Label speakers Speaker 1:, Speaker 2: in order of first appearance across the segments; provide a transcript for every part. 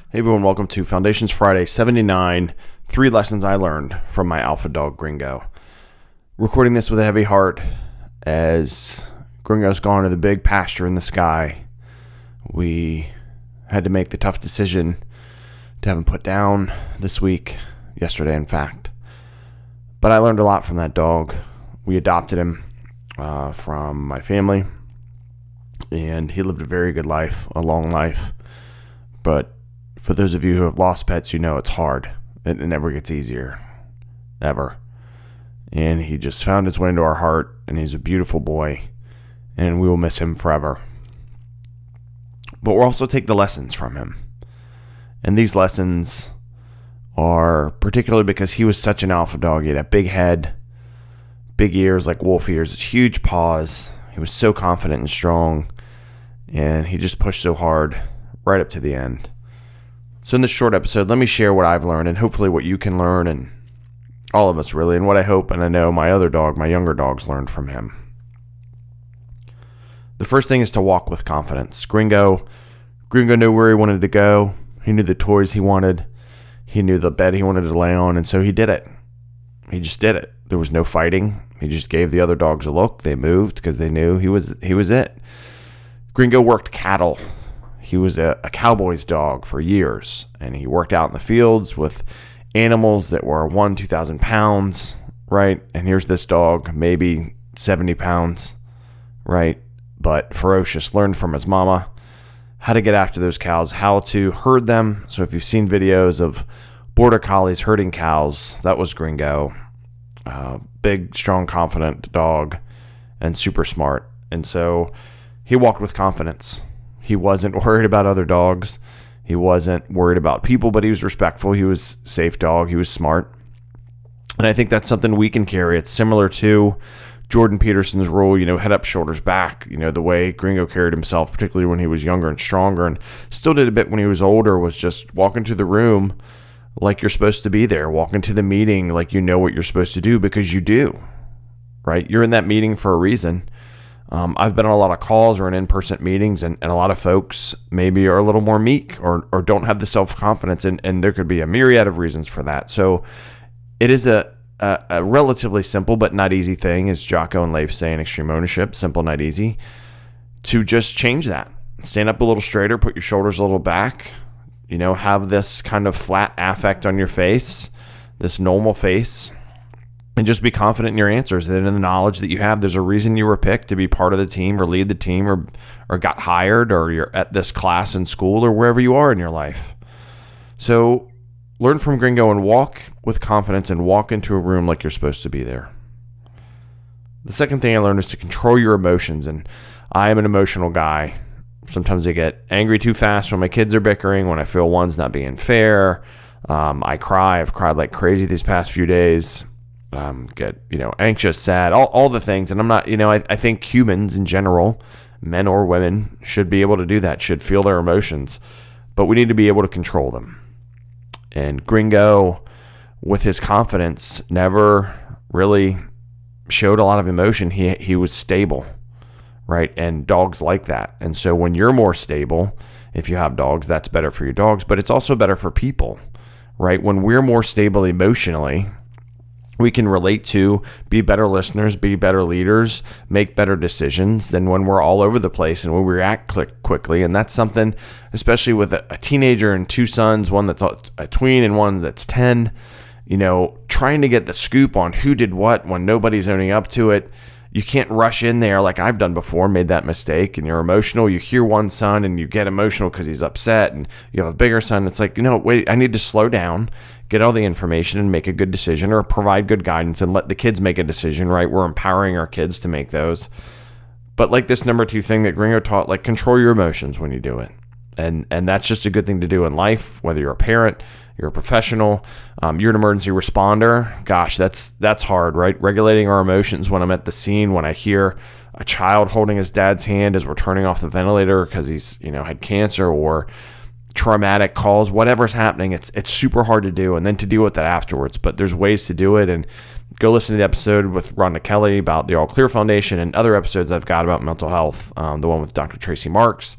Speaker 1: Hey everyone, welcome to Foundations Friday 79, 3 lessons I learned from my alpha dog Gringo. Recording this with a heavy heart as Gringo's gone to the big pasture in the sky. We had to make the tough decision to have him put down this week, yesterday in fact. But I learned a lot from that dog. We adopted him from my family, and he lived a very good life, a long life. But for those of you who have lost pets, you know it's hard. It never gets easier. Ever. And he just found his way into our heart, and he's a beautiful boy, and we will miss him forever. But we'll also take the lessons from him. And these lessons are particularly because he was such an alpha dog. He had a big head, big ears like wolf ears, huge paws. He was so confident and strong, and he just pushed so hard right up to the end. So in this short episode, let me share what I've learned and hopefully what you can learn, and all of us really, and what I hope and I know my other dog, my younger dogs, learned from him. The first thing is to walk with confidence. Gringo knew where he wanted to go. He knew the toys he wanted. He knew the bed he wanted to lay on, and so he did it. He just did it. There was no fighting. He just gave the other dogs a look. They moved because they knew he was it. Gringo worked cattle. He was a cowboy's dog for years, and he worked out in the fields with animals that were 2,000 pounds, right? And here's this dog, maybe 70 pounds, right? But ferocious, learned from his mama how to get after those cows, how to herd them. So if you've seen videos of border collies herding cows, that was Gringo. Big, strong, confident dog, and super smart. And so he walked with confidence. He wasn't worried about other dogs. He wasn't worried about people, but he was respectful. He was a safe dog. He was smart. And I think that's something we can carry. It's similar to Jordan Peterson's rule, head up, shoulders back, the way Gringo carried himself, particularly when he was younger and stronger, and still did a bit when he was older, was just walk into the room like you're supposed to be there. Walk into the meeting like you know what you're supposed to do, because you do, right? You're in that meeting for a reason. I've been on a lot of calls or in in-person meetings, and a lot of folks maybe are a little more meek or don't have the self-confidence, and there could be a myriad of reasons for that. So it is a relatively simple but not easy thing, as Jocko and Leif say in Extreme Ownership, simple, not easy, to just change that. Stand up a little straighter, put your shoulders a little back, have this kind of flat affect on your face, this normal face, and just be confident in your answers and in the knowledge that you have. There's a reason you were picked to be part of the team or lead the team or got hired, or you're at this class in school or wherever you are in your life. So learn from Gringo and walk with confidence and walk into a room like you're supposed to be there. The second thing I learned is to control your emotions, and I am an emotional guy. Sometimes I get angry too fast when my kids are bickering, when I feel one's not being fair. I cry. I've cried like crazy these past few days. Get anxious, sad, all the things. And I'm not, I think humans in general, men or women, should be able to do that, should feel their emotions, but we need to be able to control them. And Gringo, with his confidence, never really showed a lot of emotion. He was stable, right? And dogs like that. And so when you're more stable, if you have dogs, that's better for your dogs, but it's also better for people, right? When we're more stable emotionally, we can relate to, be better listeners, be better leaders, make better decisions than when we're all over the place and we react quickly. And that's something, especially with a teenager and 2 sons, one that's a tween and one that's 10, trying to get the scoop on who did what when nobody's owning up to it. You can't rush in there like I've done before, made that mistake, and you're emotional. You hear one son and you get emotional because he's upset, and you have a bigger son. It's like, wait, I need to slow down, get all the information and make a good decision, or provide good guidance and let the kids make a decision, right? We're empowering our kids to make those. But like this number 2 thing that Gringo taught, like control your emotions when you do it. And that's just a good thing to do in life, whether you're a parent, you're a professional, you're an emergency responder. Gosh, that's hard, right? Regulating our emotions when I'm at the scene, when I hear a child holding his dad's hand as we're turning off the ventilator because he's, had cancer, or traumatic calls, whatever's happening, it's super hard to do, and then to deal with that afterwards. But there's ways to do it, and go listen to the episode with Rhonda Kelly about the All Clear Foundation and other episodes I've got about mental health, the one with Dr. Tracy Marks.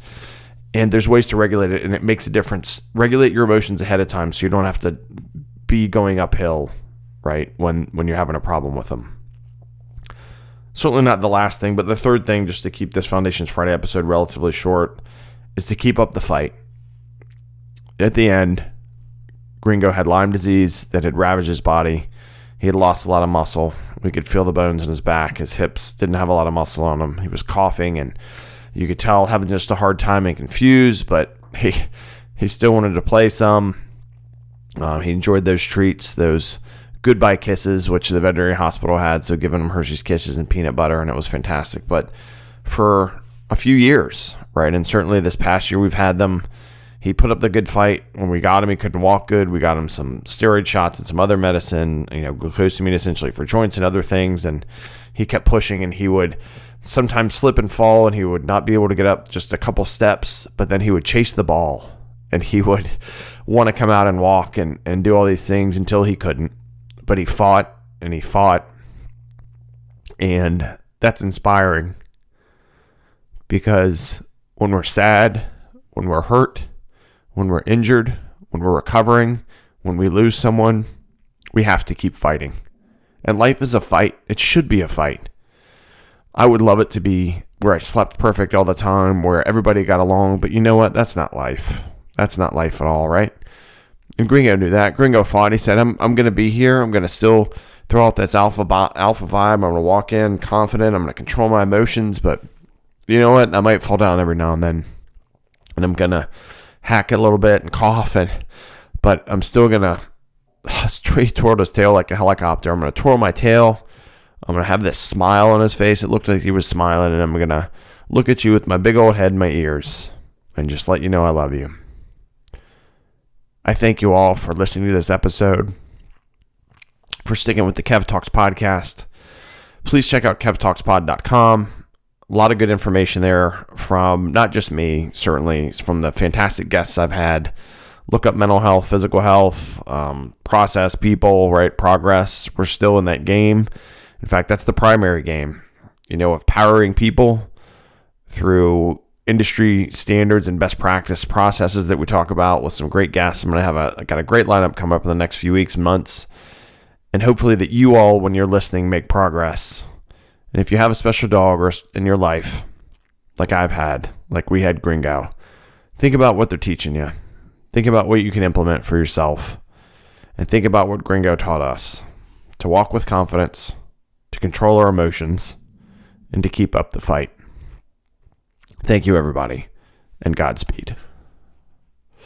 Speaker 1: And there's ways to regulate it, and it makes a difference. Regulate your emotions ahead of time so you don't have to be going uphill, right, when you're having a problem with them. Certainly not the last thing, but the third thing, just to keep this Foundations Friday episode relatively short, is to keep up the fight. At the end, Gringo had Lyme disease that had ravaged his body. He had lost a lot of muscle. We could feel the bones in his back. His hips didn't have a lot of muscle on them. He was coughing, and you could tell having just a hard time and confused, but he still wanted to play some. He enjoyed those treats, those goodbye kisses, which the veterinary hospital had, so giving him Hershey's Kisses and peanut butter, and it was fantastic. But for a few years, right, and certainly this past year we've had them, he put up the good fight. When we got him, he couldn't walk good. We got him some steroid shots and some other medicine, glucosamine essentially for joints and other things, and he kept pushing, and he would sometimes slip and fall, and he would not be able to get up just a couple steps, but then he would chase the ball, and he would want to come out and walk and do all these things until he couldn't. But he fought, and he fought, and that's inspiring, because when we're sad, when we're hurt, when we're injured, when we're recovering, when we lose someone, we have to keep fighting. And life is a fight. It should be a fight. I would love it to be where I slept perfect all the time, where everybody got along, but you know what? That's not life. That's not life at all, right? And Gringo knew that. Gringo fought. He said, I'm going to be here. I'm going to still throw out this alpha vibe. I'm going to walk in confident. I'm going to control my emotions, but you know what? I might fall down every now and then, and I'm going to hack a little bit and cough, but I'm still going to straight toward his tail like a helicopter. I'm going to twirl my tail. I'm going to have this smile on his face. It looked like he was smiling, and I'm going to look at you with my big old head in my ears and just let you know I love you. I thank you all for listening to this episode, for sticking with the Kev Talks podcast. Please check out kevtalkspod.com. A lot of good information there from not just me, certainly from the fantastic guests I've had. Look up mental health, physical health, process, people, right? Progress. We're still in that game. In fact, that's the primary game, of powering people through industry standards and best practice processes that we talk about with some great guests. I got a great lineup coming up in the next few weeks, months, and hopefully that you all, when you're listening, make progress. And if you have a special dog in your life, like I've had, like we had Gringo, think about what they're teaching you. Think about what you can implement for yourself. And think about what Gringo taught us: to walk with confidence, to control our emotions, and to keep up the fight. Thank you, everybody, and Godspeed.